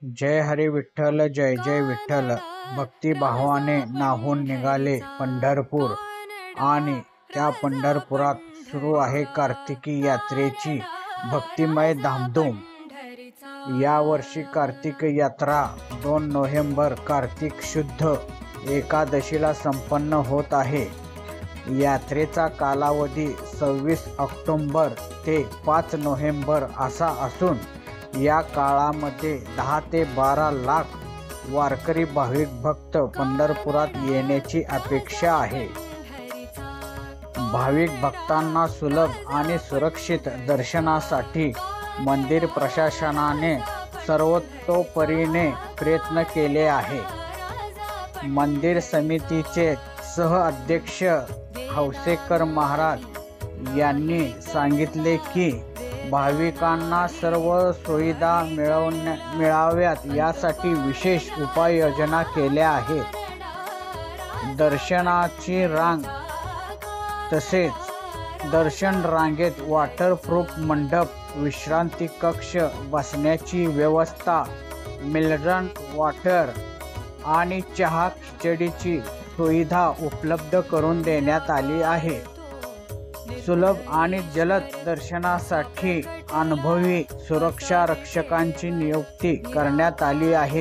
जय हरी विठ्ठल जय जय विठ्ठल। भक्तिभावाने नाहून निघाले पंढरपूर आणि त्या पंढरपुरात सुरू आहे कार्तिकी यात्रेची भक्तिमय धामधूम। या वर्षी कार्तिक यात्रा 2 नोव्हेंबर कार्तिक शुद्ध एकादशीला संपन्न होत आहे। यात्रेचा कालावधी 26 ऑक्टोबर ते 5 नोव्हेंबर असा असून या काळामध्ये 10 ते 12 लाख वारकरी भाविक भक्त पंढरपुरात येण्याची अपेक्षा आहे। भाविक भक्तांना सुलभ आणि सुरक्षित दर्शनासाठी मंदिर प्रशासनाने सर्वतोपरीने प्रयत्न केले आहे। मंदिर समितीचे सह अध्यक्ष हौसेकर महाराज यांनी सांगितले की भाविकांना सर्व सुविधा मिळाव्यात यासाठी विशेष उपाययोजना केल्या आहेत। दर्शनाची रांग तसेच दर्शन रांगेत वॉटरप्रूफ मंडप, विश्रांती कक्ष, बसण्याची व्यवस्था, मिनरल वॉटर आणि चहा खिचडीची सुविधा उपलब्ध करून देण्यात आली आहे। सुलभ आणि जलद दर्शनासाठी अनुभवी सुरक्षा रक्षकांची नियुक्ती करण्यात आली आहे।